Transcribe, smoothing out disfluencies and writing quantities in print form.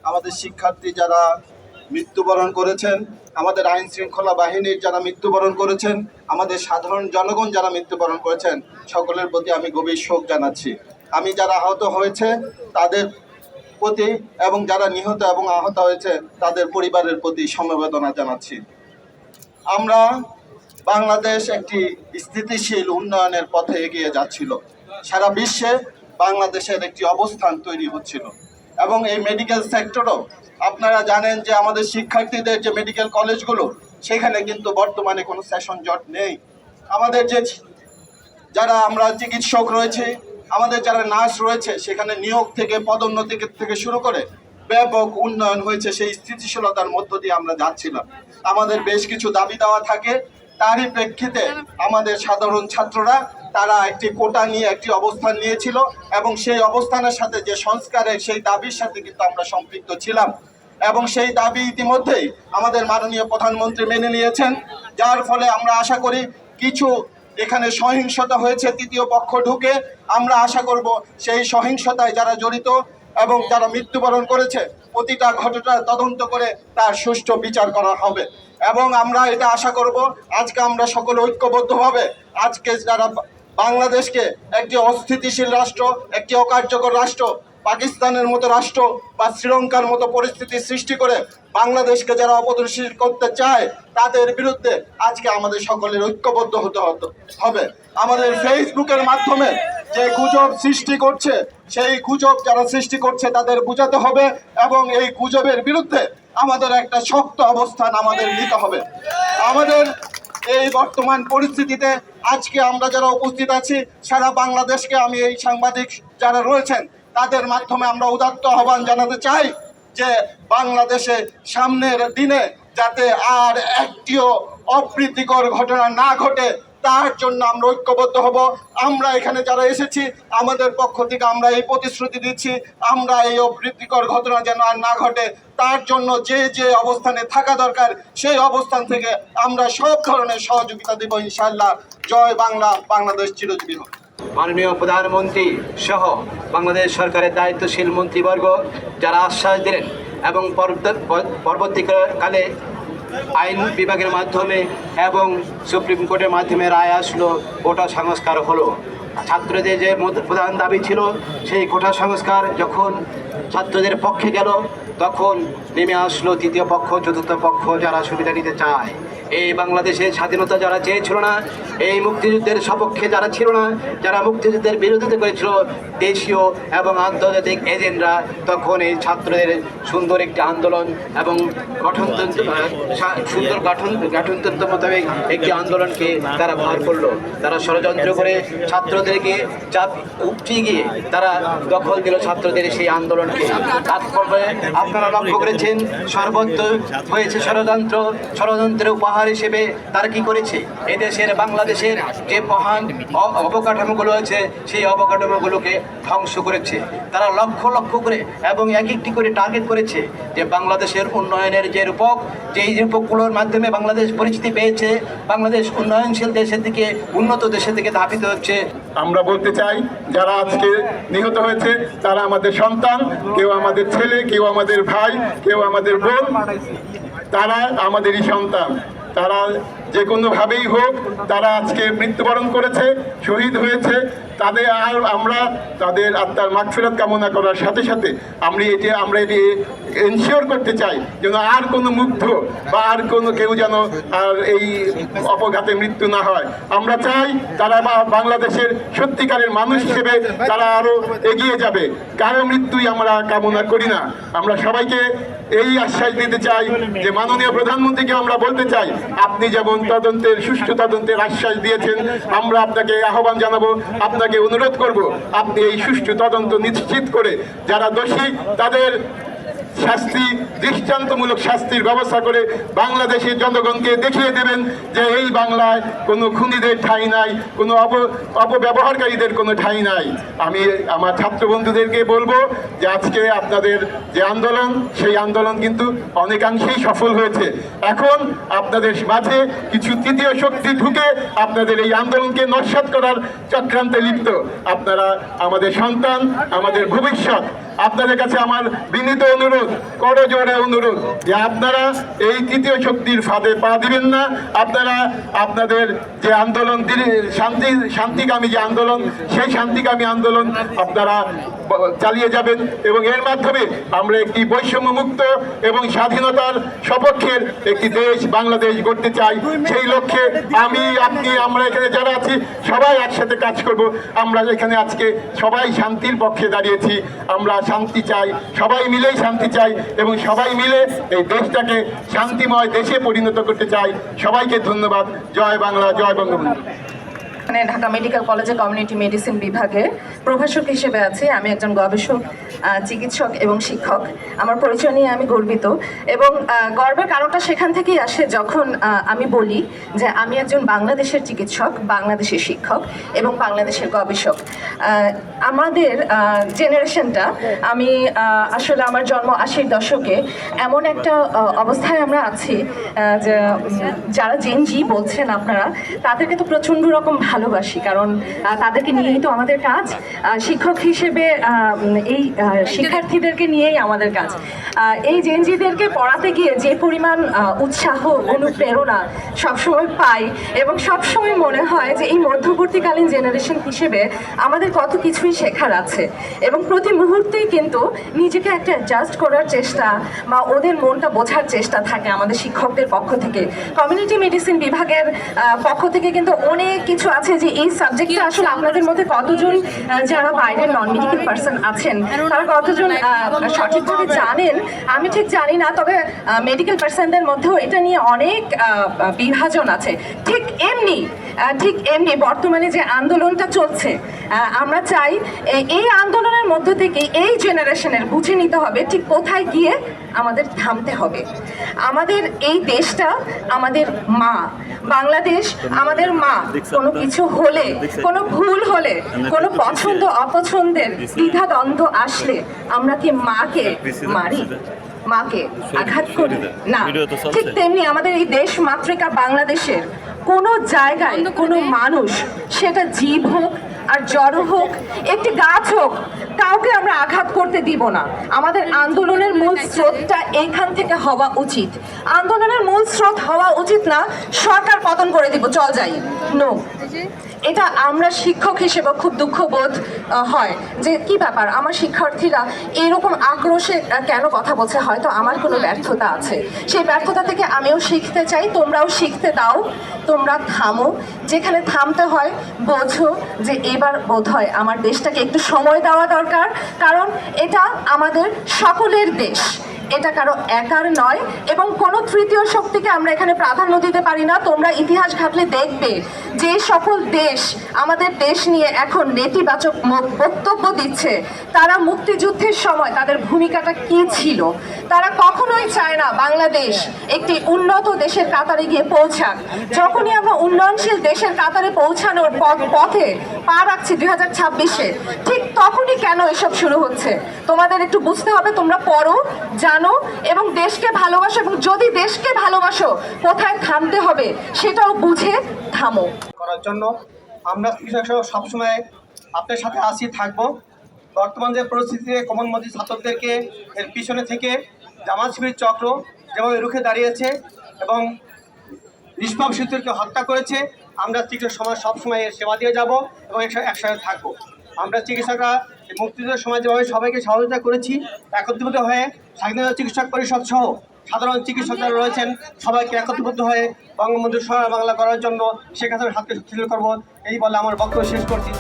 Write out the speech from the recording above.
আমাদের শিক্ষার্থী যারা মৃত্যুবরণ করেছেন, আমাদের আইন শৃঙ্খলা বাহিনীর যারা মৃত্যুবরণ করেছেন, আমাদের সাধারণ জনগণ যারা মৃত্যুবরণ করেছেন, সকলের প্রতি আমি গভীর শোক জানাচ্ছি। আমি যারা আহত হয়েছে তাদের প্রতি এবং যারা নিহত এবং আহত হয়েছে তাদের পরিবারের প্রতি সমবেদনা জানাচ্ছি। আমরা বাংলাদেশ একটি স্থিতিশীল উন্নয়নের পথে এগিয়ে যাচ্ছিল। সারা বিশ্বে বাংলাদেশের একটি অবস্থান তৈরি হচ্ছিল এবং এই মেডিকেল সেক্টরও আপনারা জানেন যে আমাদের শিক্ষার্থীদের যে মেডিকেল কলেজগুলো, সেখানে কিন্তু বর্তমানে কোনো সেশন জট নেই। আমাদের যে যারা আমরা চিকিৎসক রয়েছে, আমাদের যারা নার্স রয়েছে, সেখানে নিয়োগ থেকে পদোন্নতি থেকে শুরু করে ব্যাপক উন্নয়ন হয়েছে। সেই স্থিতিশীলতার মধ্য দিয়ে আমরা যাচ্ছিলাম। আমাদের বেশ কিছু দাবি দেওয়া থাকে, তারই প্রেক্ষিতে আমাদের সাধারণ ছাত্ররা তারা একটি কোটা নিয়ে একটি অবস্থান নিয়েছিল এবং সেই অবস্থানের সাথে যে সংস্কারের সেই দাবির সাথে কিন্তু আমরা সম্পৃক্ত ছিলাম এবং সেই দাবি ইতিমধ্যেই আমাদের মাননীয় প্রধানমন্ত্রী মেনে নিয়েছেন, যার ফলে আমরা আশা করি কিছু এখানে সহিংসতা হয়েছে তৃতীয় পক্ষ ঢুকে, আমরা আশা করব সেই সহিংসতায় যারা জড়িত এবং যারা মৃত্যুবরণ করেছে প্রতিটা ঘটনা তদন্ত করে তার সুষ্ঠু বিচার করা হবে। এবং আমরা এটা আশা করব আজকে আমরা সকলে ঐক্যবদ্ধভাবে আজকে যারা বাংলাদেশকে একটি অস্থিতিশীল রাষ্ট্র, একটি অকার্যকর রাষ্ট্র, পাকিস্তানের মতো রাষ্ট্র বা শ্রীলঙ্কার মতো পরিস্থিতি সৃষ্টি করে বাংলাদেশকে যারা অপদস্থিত করতে চায় তাদের বিরুদ্ধে আজকে আমাদের সকলের ঐক্যবদ্ধ হতে হবে। আমাদের ফেসবুকের মাধ্যমে যে গুজব সৃষ্টি করছে, সেই গুজব যারা সৃষ্টি করছে তাদের বোঝাতে হবে এবং এই গুজবের বিরুদ্ধে আমাদের একটা শক্ত অবস্থান আমাদের নিতে হবে। আমাদের এই বর্তমান পরিস্থিতিতে আজকে আমরা যারা উপস্থিত আছি সারা বাংলাদেশকে আমি এই সাংবাদিক যারা রয়েছেন তাদের মাধ্যমে আমরা উদাত্ত আহ্বান জানাতে চাই যে বাংলাদেশে সামনের দিনে যাতে আর একটিও অপ্রীতিকর ঘটনা না ঘটে, তার জন্য আমরা ঐক্যবদ্ধ হব। আমরা এখানে যারা এসেছি আমাদের পক্ষ থেকে আমরা এই প্রতিশ্রুতি দিচ্ছি, আমরা এই অপ্রীতিকর ঘটনা যেন আর না ঘটে তার জন্য যে যে অবস্থানে থাকা দরকার সেই অবস্থান থেকে আমরা সব ধরনের সহযোগিতা দেব ইনশাআল্লাহ। জয় বাংলা, বাংলাদেশ চিরজীবী হোক। মাননীয় প্রধানমন্ত্রী সহ বাংলাদেশ সরকারের দায়িত্বশীল মন্ত্রীবর্গ যারা আশ্বাস দিলেন এবং পরবর্তীকালে আইন বিভাগের মাধ্যমে এবং সুপ্রিম কোর্টের মাধ্যমে রায় আসলো, কোটা সংস্কার হলো। ছাত্রদের যে প্রধান দাবি ছিল সেই কোটা সংস্কার যখন ছাত্রদের পক্ষে গেল তখন নেমে আসলো তৃতীয় পক্ষ, চতুর্থ পক্ষ যারা সুবিধা নিতে চায়। এই বাংলাদেশের স্বাধীনতা যারা চেয়েছিল না, এই মুক্তিযুদ্ধের সপক্ষে যারা ছিল না, যারা মুক্তিযুদ্ধের বিরোধিতা করেছিল দেশীয় এবং আন্তর্জাতিক এজেন্টরা, তখন এই ছাত্রদের সুন্দর একটি আন্দোলন এবং সুন্দর গঠনতন্ত্র মোতাবেক একটি আন্দোলনকে তারা ভার করলো। তারা ষড়যন্ত্র করে ছাত্রদেরকে চাপ উপচিয়ে গিয়ে তারা দখল দিল ছাত্রদের সেই আন্দোলনকে। তাৎপর্যে আপনারা লক্ষ্য করেছেন সর্বত্র হয়েছে ষড়যন্ত্রের উপহার হিসেবে তারা কি করেছে, এদেশের বাংলাদেশের যে মহান অবকাঠামোগুলো আছে সেই অবকাঠামোগুলোকে ধ্বংস করেছে। তারা লক্ষ্য করে এবং এক একটি করে টার্গেট করেছে যে বাংলাদেশের উন্নয়নের যে রূপক, যেই রূপকগুলোর মাধ্যমে বাংলাদেশ পরিচিতি পেয়েছে, বাংলাদেশ উন্নয়নশীল দেশের দিকে, উন্নত দেশের দিকে ধাবিত হচ্ছে। আমরা বলতে চাই যারা আজকে নিহত হয়েছে তারা আমাদের সন্তান, কেউ আমাদের ছেলে, কেউ আমাদের ভাই, কেউ আমাদের বোন, তারা আমাদেরই সন্তান। তারা যে কোনোভাবেই হোক তারা আজকে মৃত্যুবরণ করেছে, শহীদ হয়েছে। আমরা তাদের আত্মার মাগফিরাত কামনা করার সাথে সাথে আমরা এটি এনশিওর করতে চাই যেন আর কোনো মুগ্ধ বা আর কোনো কেউ যেন আর এই অপঘাতে মৃত্যু না হয়। আমরা চাই তারা বাংলাদেশের সত্যিকারের মানুষ হিসেবে তারা আরও এগিয়ে যাবে। কারো মৃত্যুই আমরা কামনা করি না। আমরা সবাইকে এই আশ্বাস দিতে চাই যে মাননীয় প্রধানমন্ত্রীকে আমরা বলতে চাই, আপনি যেমন সুষ্ঠু তদন্তের আশ্বাস দিয়েছেন, আমরা আপনাকে আহ্বান জানাবো, আপনাকে অনুরোধ করব আপনি এই সুষ্ঠু তদন্ত নিশ্চিত করে যারা দোষী তাদের দৃষ্টান্তমূলক শাস্তির ব্যবস্থা করে বাংলাদেশের জনগণকে দেখিয়ে দেবেন যে এই বাংলায় কোনো খুনিদের ঠাঁই নাই, কোনো অপব্যবহারকারীদের কোনো ঠাঁই নাই। আমি আমার ছাত্র বন্ধুদেরকে বলবো যে আজকে আপনাদের যে আন্দোলন, সেই আন্দোলন কিন্তু অনেকাংশেই সফল হয়েছে। এখন আপনাদের মাঝে কিছু তৃতীয় শক্তি ঢুকে আপনাদের এই আন্দোলনকে নস্যাৎ করার চক্রান্তে লিপ্ত। আপনারা আমাদের সন্তান, আমাদের ভবিষ্যৎ। আপনাদের কাছে আমার বিনীত অনুরোধ, অনুরোধ, করজোড়ে অনুরোধ যে আপনারা এই তৃতীয় শক্তির ফাঁদে পা দিবেন না। আপনারা আপনাদের যে আন্দোলন, শান্তিকামী যে আন্দোলন, সেই শান্তিকামী আন্দোলন আপনারা চালিয়ে যাবেন এবং এর মাধ্যমে আমরা একটি বৈষম্যমুক্ত এবং স্বাধীনতার সপক্ষের একটি দেশ বাংলাদেশ গড়তে চাই। সেই লক্ষ্যে আমি, আপনি, আমরা এখানে যারা আছি সবাই একসাথে কাজ করব। আমরা এখানে আজকে সবাই শান্তির পক্ষে দাঁড়িয়েছি। আমরা শান্তি চাই, সবাই মিলেই শান্তি চাই এবং সবাই মিলে এই দেশটাকে শান্তিময় দেশে পরিণত করতে চাই। সবাইকে ধন্যবাদ। জয় বাংলা, জয় বঙ্গবন্ধু। ঢাকা মেডিকেল কলেজে কমিউনিটি মেডিসিন বিভাগে প্রভাষক হিসেবে আছি। আমি একজন গবেষক, চিকিৎসক এবং শিক্ষক। আমার পরিচয় নিয়ে আমি গর্বিত এবং গর্বের কারণটা সেখান থেকেই আসে যখন আমি বলি যে আমি একজন বাংলাদেশের চিকিৎসক, বাংলাদেশের শিক্ষক এবং বাংলাদেশের গবেষক। আমাদের জেনারেশনটা, আমি আসলে আমার জন্ম 80-র দশকে, এমন একটা অবস্থায় আমরা আছি যে যারা জেন জি বলছেন আপনারা, তাদেরকে তো প্রচণ্ড রকম ভালোবাসি, কারণ তাদেরকে নিয়েই তো আমাদের কাজ। শিক্ষক হিসেবে এই শিক্ষার্থীদেরকে নিয়েই আমাদের কাজ। এই জেনজিদেরকে পড়াতে গিয়ে যে পরিমাণ উৎসাহ, অনুপ্রেরণা সবসময় পাই এবং সবসময় মনে হয় যে এই মধ্যবর্তীকালীন জেনারেশন হিসেবে আমাদের কত কিছুই শেখার আছে এবং প্রতি মুহূর্তেই কিন্তু নিজেকে একটা অ্যাডজাস্ট করার চেষ্টা বা ওদের মনটা বোঝার চেষ্টা থাকে আমাদের শিক্ষকদের পক্ষ থেকে। কমিউনিটি মেডিসিন বিভাগের পক্ষ থেকে কিন্তু অনেক কিছু আছে যে এই সাবজেক্টটা আসলে আপনাদের মধ্যে কতজন যারা বাইরের নন মেডিকেল পার্সন আছেন, তারা কতজন সঠিকভাবে জানেন আমি ঠিক জানি না, তবে মেডিকেল পার্সনদের মধ্যেও এটা নিয়ে অনেক বিভাজন আছে। ঠিক এমনি বর্তমানে যে আন্দোলনটা চলছে, আমরা চাই এই আন্দোলনের মধ্য থেকে এই জেনারেশনের বুঝে নিতে হবে ঠিক কোথায় গিয়ে আমাদের থামতে হবে। আমাদের এই দেশটা আমাদের মা, বাংলাদেশ আমাদের মা। কোনো কিছু হলে, কোনো ভুল হলে, কোনো পছন্দ অপছন্দের দ্বিধাদ্বন্দ্ব আসলে আমরা কি মাকে মারি, মাকে আঘাত করি না? ঠিক তেমনি আমাদের এই দেশ মাতৃকা বাংলাদেশের কোনো জায়গায় কোনো মানুষ, সেটা জীব হোক আর জড় হোক, একটি গাছ হোক, কাউকে আমরা আঘাত করতে দিব না। আমাদের আন্দোলনের মূল স্রোতটা এইখান থেকে হওয়া উচিত। আন্দোলনের মূল স্রোত হওয়া উচিত না সরকার পতন করে দিব, চল যাই, নো। এটা আমরা শিক্ষক হিসেবে খুব দুঃখবোধ হয় যে কি ব্যাপার, আমার শিক্ষার্থীরা এরকম আক্রোশে কেন কথা বলছে। হয়তো আমার কোনো ব্যর্থতা আছে, সেই ব্যর্থতা থেকে আমিও শিখতে চাই, তোমরাও শিখতে দাও। তোমরা থামো, যেখানে থামতে হয় বোঝো যে এবার বোধহয় আমার দেশটাকে একটু সময় দেওয়া দরকার, কারণ এটা আমাদের সকলের দেশ, এটা কারো একার নয় এবং কোনো তৃতীয় শক্তিকে আমরা এখানে প্রাধান্য দিতে পারি না। তোমরা ইতিহাস ঘাটলে দেখবে যে সকল দেশ আমাদের দেশ নিয়ে এখন নেতিবাচক বক্তব্য দিচ্ছে, তারা মুক্তিযুদ্ধের সময় তাদের ভূমিকাটা কি ছিল। তারা কখনোই চায় না বাংলাদেশ একটি উন্নত দেশের কাতারে গিয়ে পৌঁছাক। যখনই আমরা উন্নয়নশীল দেশের কাতারে পৌঁছানোর পথে পা রাখছি 2026-এ, ঠিক তখনই কেন এসব শুরু হচ্ছে। তোমাদের একটু বুঝতে হবে, তোমরা পড়ো, জানো এবং দেশকে ভালোবাসো, এবং যদি দেশকে ভালোবাসো কোথায় থামতে হবে সেটাও বুঝে থামো। করার জন্য আমরা কৃষক সবসময় আপনার সাথে আসি, থাকবো। বর্তমান যে পরিস্থিতিতে কমনমতি ছাত্রদেরকে এর পিছনে থেকে জামাত শিবির চক্র যেভাবে রুখে দাঁড়িয়েছে এবং নিষ্পাপ শিশুদেরকে হত্যা করেছে, আমরা চিকিৎসক সমাজ সবসময় এর সেবা দিয়ে যাব এবং একসাথে থাকবো। আমরা চিকিৎসকরা মুক্তিযুদ্ধের সময় যেভাবে সবাইকে সহযোগিতা করেছি, একত্রিত হয়ে স্বাধীনতা চিকিৎসক পরিষদ সহ সাধারণ চিকিৎসক যারা রয়েছেন সবাইকে একত্রিত হয়ে বঙ্গবন্ধুর সহায় বাংলা করার জন্য শেখ হাসিনার হাতকে শক্তিশালী করবো, এই বলে আমার বক্তব্য শেষ করছি।